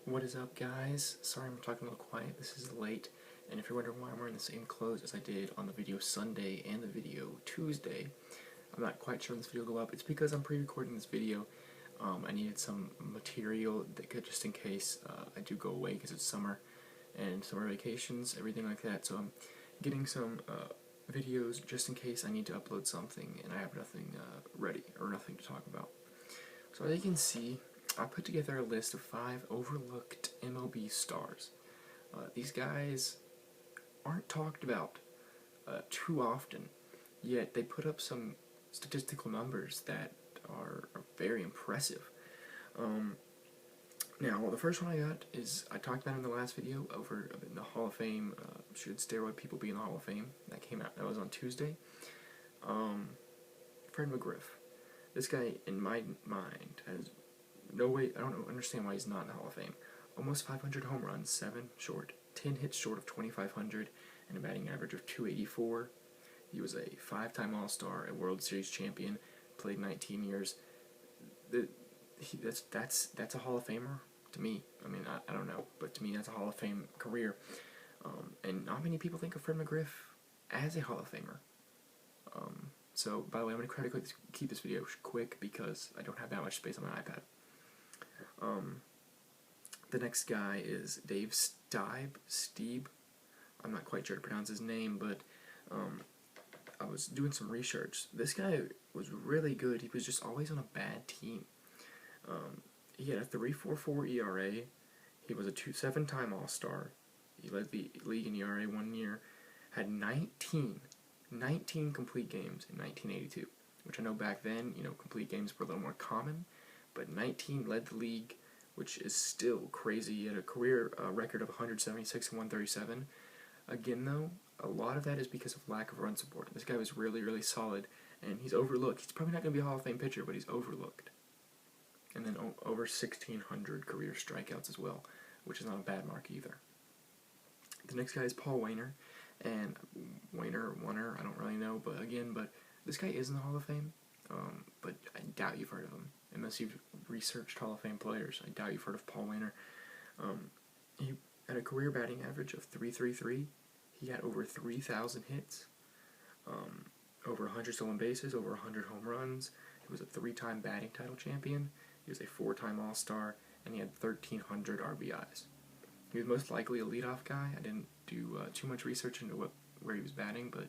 What is up, guys? Sorry I'm talking a little quiet, this is late, and if you're wondering why I'm wearing the same clothes as I did on the video Sunday and the video Tuesday, I'm not quite sure when this video will go up. It's because I'm pre-recording this video. I needed some material that could, just in case I do go away because it's summer and summer vacations, everything like that, so I'm getting some videos just in case I need to upload something and I have nothing ready or nothing to talk about. So as you can see, I put together a list of 5 overlooked MLB stars. These guys aren't talked about too often, yet they put up some statistical numbers that are very impressive. Now, the first one I got is, I talked about in the last video, over in the Hall of Fame, should steroid people be in the Hall of Fame? That came out, that was on Tuesday. Fred McGriff. This guy, in my mind, has no way, I don't understand why he's not in the Hall of Fame. Almost 500 home runs, 7 short, 10 hits short of 2,500, and a batting average of 284. He was a 5-time All-Star, a World Series champion, played 19 years. That's a Hall of Famer to me. I mean, I don't know, but to me that's a Hall of Fame career. And not many people think of Fred McGriff as a Hall of Famer. So, by the way, I'm going to try to keep this video quick because I don't have that much space on my iPad. The next guy is Dave Stieb. I'm not quite sure to pronounce his name, but I was doing some research. This guy was really good. He was just always on a bad team. He had a 3.44 ERA. He was a 7-time All-Star. He led the league in ERA 1 year. Had 19 complete games in 1982, which I know back then, complete games were a little more common, but 19 led the league, which is still crazy. He had a career record of 176 and 137. Again, though, a lot of that is because of lack of run support. This guy was really, really solid, and he's overlooked. He's probably not going to be a Hall of Fame pitcher, but he's overlooked. And then over 1,600 career strikeouts as well, which is not a bad mark either. The next guy is Paul Waner, and Wainer, I don't really know, but this guy is in the Hall of Fame, but I doubt you've heard of him. Unless you've researched Hall of Fame players, I doubt you've heard of Paul Waner. He had a career batting average of .333. He had over 3,000 hits, over 100 stolen bases, over 100 home runs. He was a 3-time batting title champion. He was a 4-time All-Star, and he had 1,300 RBIs. He was most likely a leadoff guy. I didn't do too much research into where he was batting, but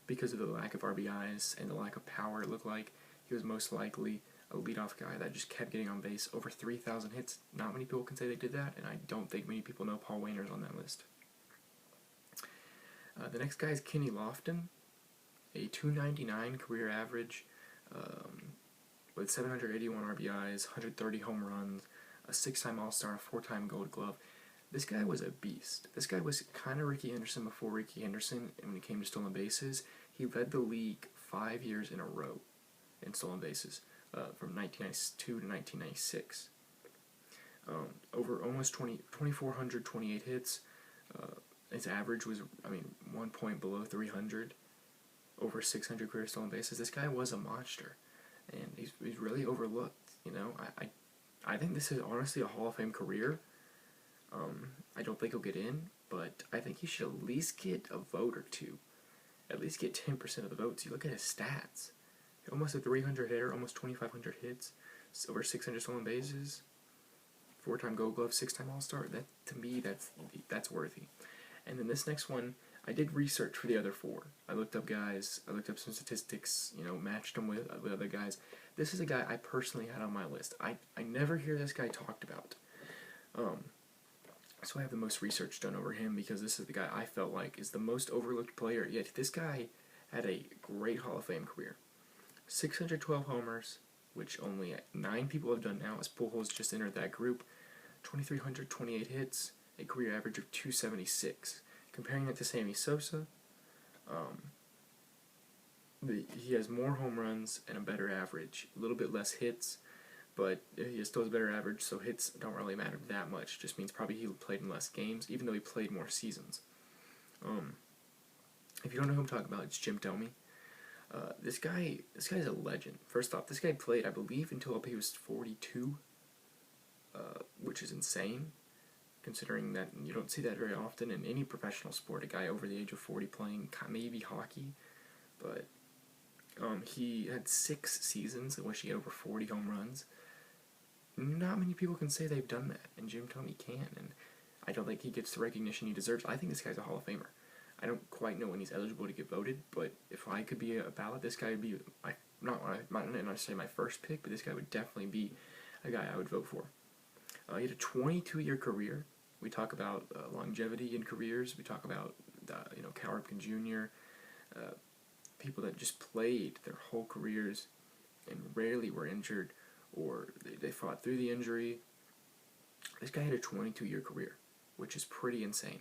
because of the lack of RBIs and the lack of power, it looked like he was most likely a leadoff guy that just kept getting on base. Over 3,000 hits. Not many people can say they did that, and I don't think many people know Paul Waner's on that list. The next guy is Kenny Lofton, a .299 career average, with 781 RBIs, 130 home runs, a 6-time All-Star, a 4-time Gold Glove. This guy was a beast. This guy was kind of Ricky Henderson before Ricky Henderson, and when it came to stolen bases, he led the league 5 years in a row in stolen bases, from 1992 to 1996. Over almost 2,428 hits. His average was, 1 point below 300. Over 600 career stolen bases. This guy was a monster, and he's really overlooked. I think this is honestly a Hall of Fame career. I don't think he'll get in, but I think he should at least get a vote or two. At least get 10% of the votes. You look at his stats. Almost a 300 hitter, almost 2,500 hits, over 600 stolen bases, 4-time Gold Glove, 6-time All-Star. That, to me, that's worthy. And then this next one, I did research for the other 4. I looked up guys, I looked up some statistics, matched them with other guys. This is a guy I personally had on my list. I never hear this guy talked about. So I have the most research done over him because this is the guy I felt like is the most overlooked player. Yet this guy had a great Hall of Fame career. 612 homers, which only 9 people have done now, as Pujols just entered that group. 2,328 hits, a career average of 276. Comparing that to Sammy Sosa, he has more home runs and a better average. A little bit less hits, but he still has a better average, so hits don't really matter that much. Just means probably he played in less games, even though he played more seasons. If you don't know who I'm talking about, it's Jim Thome. This guy's a legend. First off, this guy played, I believe, until he was 42, which is insane. considering that you don't see that very often in any professional sport, a guy over the age of 40 playing maybe hockey, but he had 6 seasons in which he had over 40 home runs. Not many people can say they've done that, and Jim Thome can, and I don't think he gets the recognition he deserves. I think this guy's a Hall of Famer. I don't quite know when he's eligible to get voted, but if I could be a ballot, this guy would be, not necessarily my first pick, but this guy would definitely be a guy I would vote for. He had a 22-year career. We talk about longevity in careers. We talk about, Cal Ripken Jr., people that just played their whole careers and rarely were injured, or they fought through the injury. This guy had a 22-year career, which is pretty insane.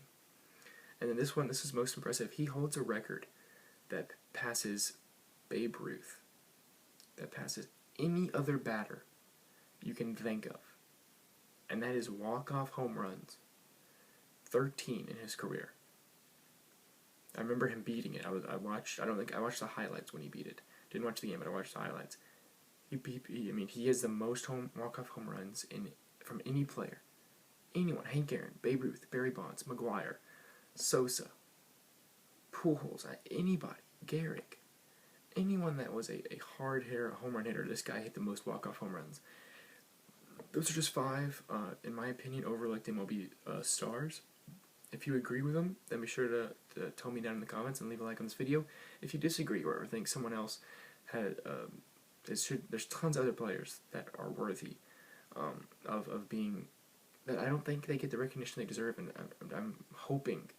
And then this is most impressive. He holds a record that passes Babe Ruth, that passes any other batter you can think of. And that is walk-off home runs. 13 in his career. I remember him beating it. I watched the highlights when he beat it. Didn't watch the game, but I watched the highlights. He has the most walk-off home runs from any player. Anyone. Hank Aaron, Babe Ruth, Barry Bonds, McGwire, Sosa, Pujols, anybody, Gehrig. Anyone that was a hard hitter, a home run hitter, this guy hit the most walk-off home runs. Those are just 5, in my opinion, overlooked MLB stars. If you agree with them, then be sure to tell me down in the comments and leave a like on this video. If you disagree or think someone else had, there's tons of other players that are worthy of being, that I don't think they get the recognition they deserve, and I'm hoping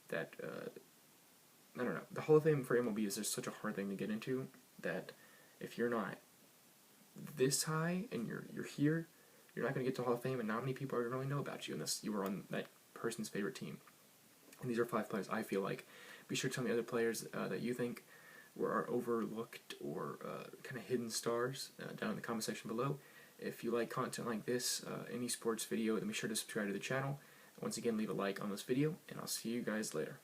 that, I don't know, the Hall of Fame for MLB is just such a hard thing to get into, that if you're not this high and you're here, you're not going to get to Hall of Fame, and not many people are going to really know about you unless you were on that person's favorite team. And these are 5 players I feel like. Be sure to tell me other players that you think are overlooked or kind of hidden stars down in the comment section below. If you like content like this, any sports video, then be sure to subscribe to the channel. Once again, leave a like on this video, and I'll see you guys later.